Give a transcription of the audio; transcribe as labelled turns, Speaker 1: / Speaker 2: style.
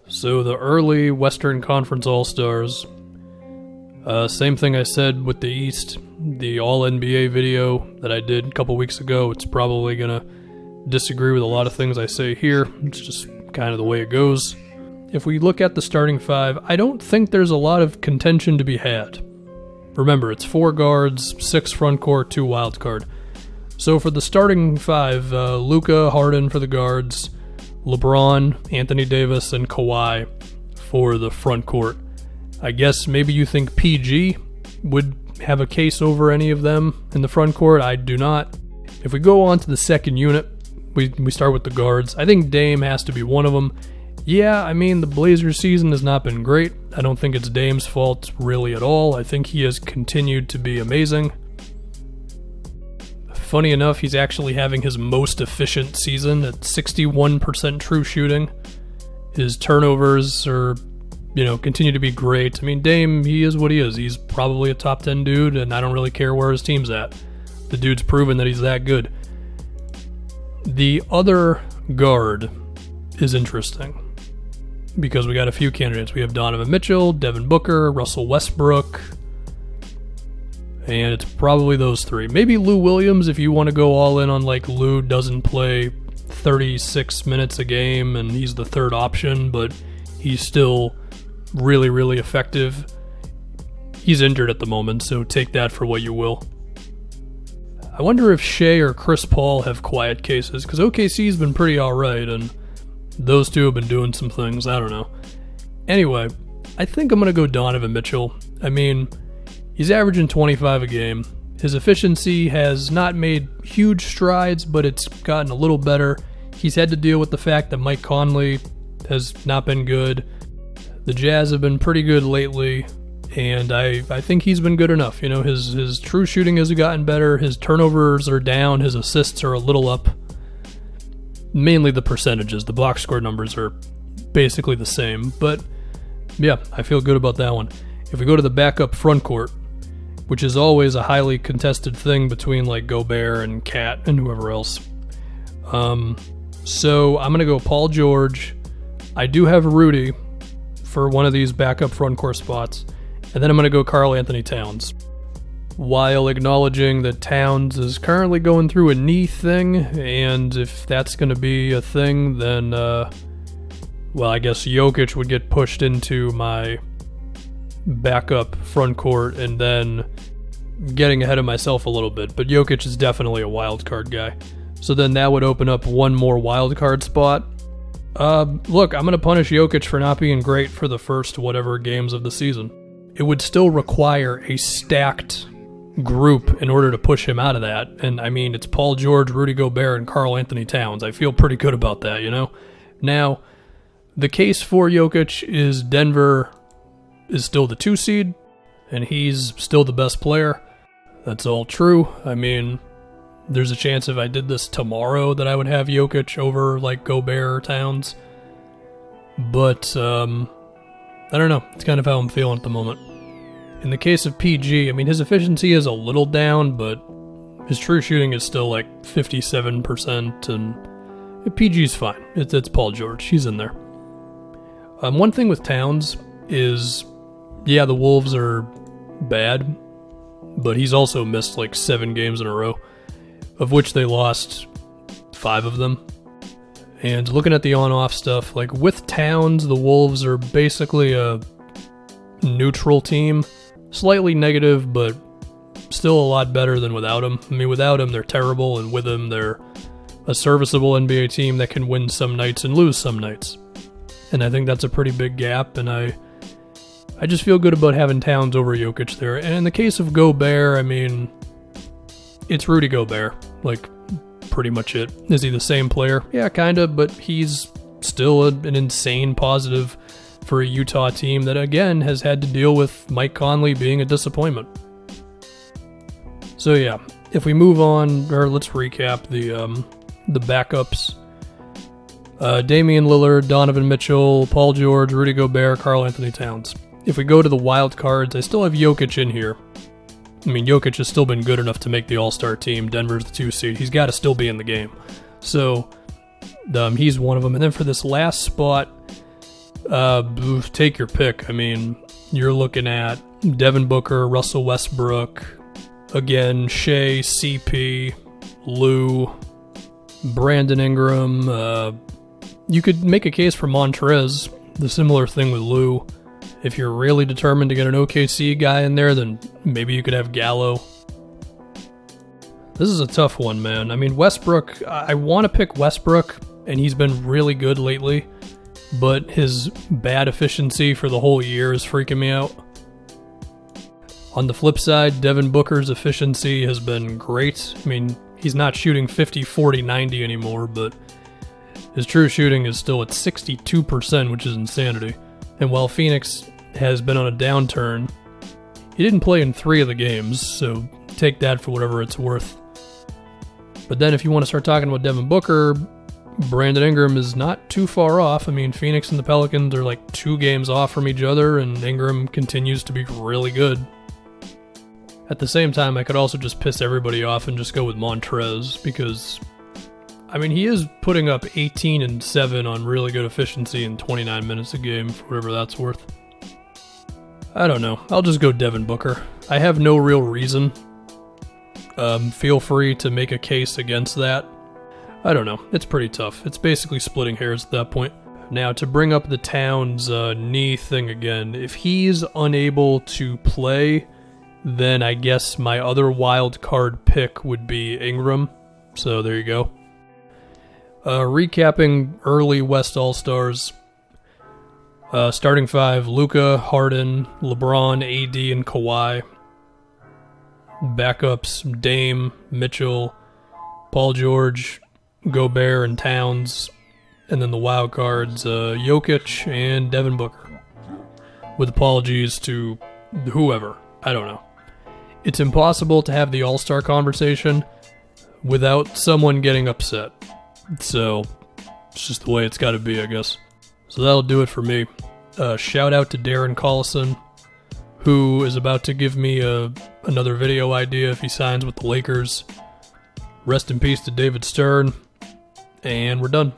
Speaker 1: So the early Western Conference All-Stars, same thing I said with the East, the All-NBA video that I did a couple weeks ago. It's probably going to disagree with a lot of things I say here. It's just kind of the way it goes. If we look at the starting five, I don't think there's a lot of contention to be had. Remember, it's 4 guards, 6 front court, 2 wildcard. So for the starting five, Luka, Harden for the guards, LeBron, Anthony Davis, and Kawhi for the front court. I guess maybe you think PG would have a case over any of them in the front court. I do not. If we go on to the second unit, we start with the guards. I think Dame has to be one of them. Yeah, I mean, the Blazers season has not been great. I don't think it's Dame's fault really at all. I think he has continued to be amazing. Funny enough, he's actually having his most efficient season at 61% true shooting. His turnovers are, continue to be great. I mean, Dame, he is what he is. He's probably a top 10 dude, and I don't really care where his team's at. The dude's proven that he's that good. The other guard is interesting because we got a few candidates. We have Donovan Mitchell, Devin Booker, Russell Westbrook, and it's probably those three. Maybe Lou Williams if you want to go all in on Lou doesn't play 36 minutes a game and he's the third option, but he's still really, really effective. He's injured at the moment, so take that for what you will. I wonder if Shea or Chris Paul have quiet cases, because OKC's been pretty alright, and those two have been doing some things. I don't know. Anyway, I think I'm going to go Donovan Mitchell. I mean, he's averaging 25 a game. His efficiency has not made huge strides, but it's gotten a little better. He's had to deal with the fact that Mike Conley has not been good. The Jazz have been pretty good lately, and I think he's been good enough. His true shooting has gotten better. His turnovers are down. His assists are a little up. Mainly the percentages. The box score numbers are basically the same. But, yeah, I feel good about that one. If we go to the backup front court, which is always a highly contested thing between, Gobert and Cat and whoever else. So I'm going to go Paul George. I do have Rudy for one of these backup front court spots. And then I'm going to go Karl Anthony Towns. While acknowledging that Towns is currently going through a knee thing, and if that's going to be a thing, then, I guess Jokic would get pushed into my backup front court, and then getting ahead of myself a little bit. But Jokic is definitely a wild card guy. So then that would open up one more wild card spot. Look, I'm going to punish Jokic for not being great for the first whatever games of the season. It would still require a stacked group in order to push him out of that. And I mean, it's Paul George, Rudy Gobert, and Karl Anthony Towns. I feel pretty good about that, Now, the case for Jokic is Denver is still the 2 seed, and he's still the best player. That's all true. I mean, there's a chance if I did this tomorrow that I would have Jokic over Gobert or Towns. But, I don't know. It's kind of how I'm feeling at the moment. In the case of PG, I mean, his efficiency is a little down, but his true shooting is still 57%, and PG's fine. It's Paul George. He's in there. One thing with Towns is, yeah, the Wolves are bad, but he's also missed 7 games in a row, of which they lost 5 of them. And looking at the on-off stuff, with Towns, the Wolves are basically a neutral team. Slightly negative, but still a lot better than without him. I mean, without him, they're terrible, and with him, they're a serviceable NBA team that can win some nights and lose some nights. And I think that's a pretty big gap, and I just feel good about having Towns over Jokic there. And in the case of Gobert, I mean, it's Rudy Gobert. Pretty much it. Is he the same player? Yeah, kinda, but he's still an insane positive for a Utah team that, again, has had to deal with Mike Conley being a disappointment. So yeah, if we move on, or let's recap the backups. Damian Lillard, Donovan Mitchell, Paul George, Rudy Gobert, Karl Anthony Towns. If we go to the wild cards, I still have Jokic in here. I mean, Jokic has still been good enough to make the All-Star team. Denver's the 2 seed. He's got to still be in the game. So, he's one of them. And then for this last spot, Take your pick. I mean, you're looking at Devin Booker, Russell Westbrook, again, Shea, CP, Lou, Brandon Ingram. You could make a case for Montrez. The similar thing with Lou. If you're really determined to get an OKC guy in there, then maybe you could have Gallo. This is a tough one, man. I mean, Westbrook, I want to pick Westbrook, and he's been really good lately, but his bad efficiency for the whole year is freaking me out. On the flip side, Devin Booker's efficiency has been great. I mean, he's not shooting 50, 40, 90 anymore, but his true shooting is still at 62%, which is insanity. And while Phoenix has been on a downturn, he didn't play in 3 of the games, so take that for whatever it's worth. But then if you want to start talking about Devin Booker, Brandon Ingram is not too far off. I mean, Phoenix and the Pelicans are like 2 games off from each other, and Ingram continues to be really good. At the same time, I could also just piss everybody off and just go with Montrez, because I mean, he is putting up 18 and 7 on really good efficiency in 29 minutes a game, for whatever that's worth. I don't know. I'll just go Devin Booker. I have no real reason. Feel free to make a case against that. I don't know. It's pretty tough. It's basically splitting hairs at that point. Now, to bring up the Towns knee thing again, if he's unable to play, then I guess my other wild card pick would be Ingram. So there you go. Recapping early West All-Stars. Starting 5, Luka, Harden, LeBron, AD, and Kawhi. Backups, Dame, Mitchell, Paul George, Gobert, and Towns. And then the wild cards, Jokic and Devin Booker. With apologies to whoever. I don't know. It's impossible to have the All-Star conversation without someone getting upset. So, it's just the way it's got to be, I guess. So that'll do it for me. Shout out to Darren Collison, who is about to give me another video idea if he signs with the Lakers. Rest in peace to David Stern. And we're done.